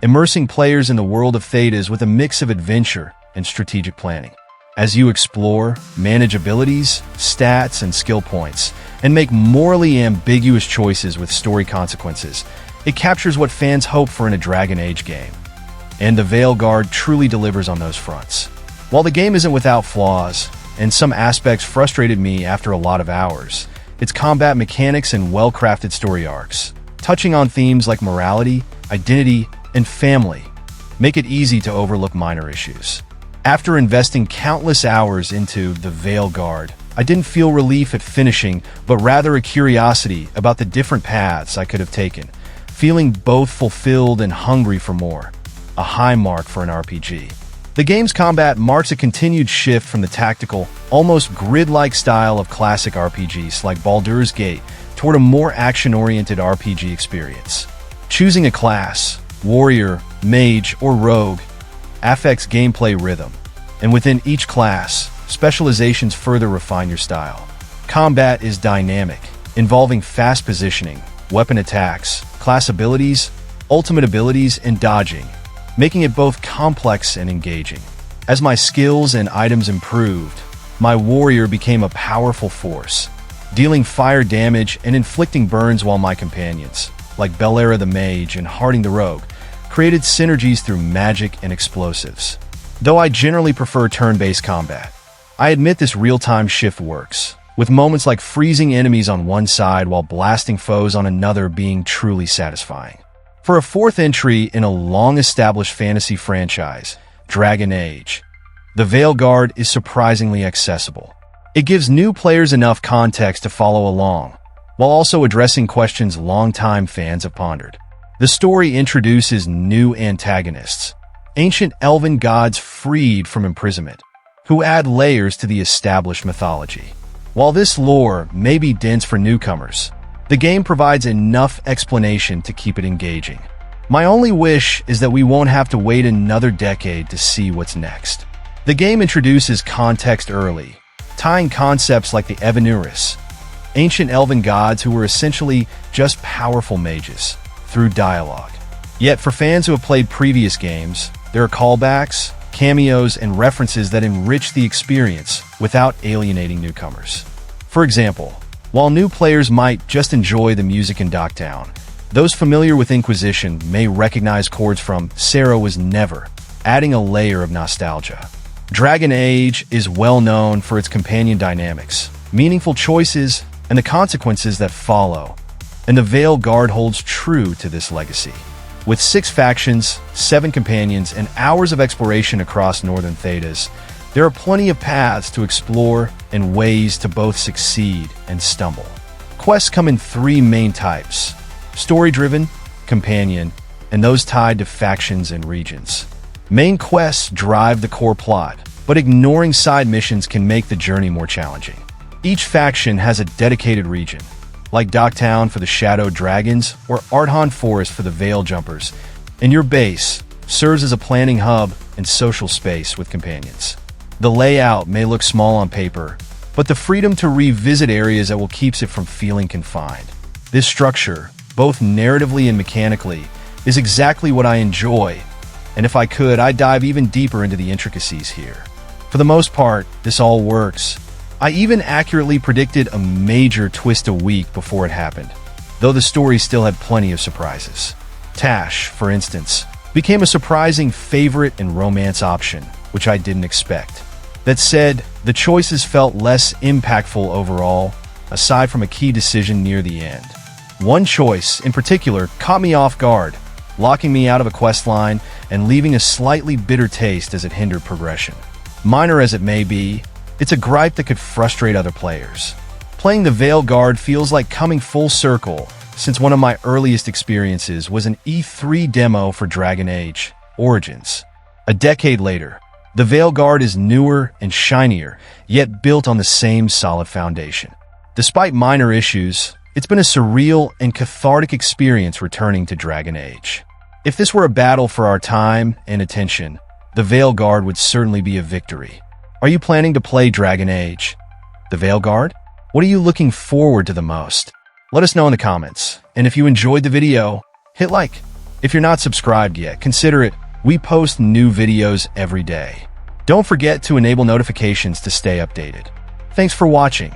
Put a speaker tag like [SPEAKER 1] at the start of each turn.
[SPEAKER 1] immersing players in the world of Thedas with a mix of adventure and strategic planning. As you explore, manage abilities, stats, and skill points, and make morally ambiguous choices with story consequences, it captures what fans hope for in a Dragon Age game. And the Veilguard truly delivers on those fronts. While the game isn't without flaws, and some aspects frustrated me after a lot of hours, its combat mechanics and well-crafted story arcs, touching on themes like morality, identity, and family, make it easy to overlook minor issues. After investing countless hours into the Veilguard, I didn't feel relief at finishing, but rather a curiosity about the different paths I could have taken, feeling both fulfilled and hungry for more. A high mark for an RPG. The game's combat marks a continued shift from the tactical, almost grid-like style of classic RPGs like Baldur's Gate toward a more action-oriented RPG experience. Choosing a class, warrior, mage, or rogue, affects gameplay rhythm, and within each class, specializations further refine your style. Combat is dynamic, involving fast positioning, weapon attacks, class abilities, ultimate abilities, and dodging, making it both complex and engaging. As my skills and items improved, my warrior became a powerful force, dealing fire damage and inflicting burns, while my companions, like Belera the Mage and Harding the Rogue, created synergies through magic and explosives. Though I generally prefer turn-based combat, I admit this real-time shift works, with moments like freezing enemies on one side while blasting foes on another being truly satisfying. For a fourth entry in a long-established fantasy franchise, Dragon Age, the Veilguard is surprisingly accessible. It gives new players enough context to follow along, while also addressing questions longtime fans have pondered. The story introduces new antagonists, ancient elven gods freed from imprisonment, who add layers to the established mythology. While this lore may be dense for newcomers, the game provides enough explanation to keep it engaging. My only wish is that we won't have to wait another decade to see what's next. The game introduces context early, tying concepts like the Evanuris, ancient elven gods who were essentially just powerful mages, through dialogue. Yet for fans who have played previous games, there are callbacks, cameos, and references that enrich the experience without alienating newcomers. For example, while new players might just enjoy the music in Docktown, those familiar with Inquisition may recognize chords from Sarah Was Never, adding a layer of nostalgia. Dragon Age is well known for its companion dynamics, meaningful choices, and the consequences that follow, and the Veilguard holds true to this legacy. With 6 factions, 7 companions, and hours of exploration across northern Thedas, there are plenty of paths to explore and ways to both succeed and stumble. Quests come in 3 main types: story-driven, companion, and those tied to factions and regions. Main quests drive the core plot, but ignoring side missions can make the journey more challenging. Each faction has a dedicated region, like Docktown for the Shadow Dragons or Ardhan Forest for the Veil Jumpers, and your base serves as a planning hub and social space with companions. The layout may look small on paper, but the freedom to revisit areas that will keeps it from feeling confined. This structure, both narratively and mechanically, is exactly what I enjoy, and if I could, I'd dive even deeper into the intricacies here. For the most part, this all works. I even accurately predicted a major twist a week before it happened, though the story still had plenty of surprises. Tash, for instance, became a surprising favorite and romance option, which I didn't expect. That said, the choices felt less impactful overall, aside from a key decision near the end. One choice, in particular, caught me off guard, locking me out of a questline and leaving a slightly bitter taste as it hindered progression. Minor as it may be, it's a gripe that could frustrate other players. Playing the Veilguard feels like coming full circle, since one of my earliest experiences was an E3 demo for Dragon Age Origins. A decade later, the Veilguard is newer and shinier, yet built on the same solid foundation. Despite minor issues, it's been a surreal and cathartic experience returning to Dragon Age. If this were a battle for our time and attention, the Veilguard would certainly be a victory. Are you planning to play Dragon Age, the Veilguard? What are you looking forward to the most? Let us know in the comments, and if you enjoyed the video, hit like. If you're not subscribed yet, consider it. We post new videos every day. Don't forget to enable notifications to stay updated. Thanks for watching.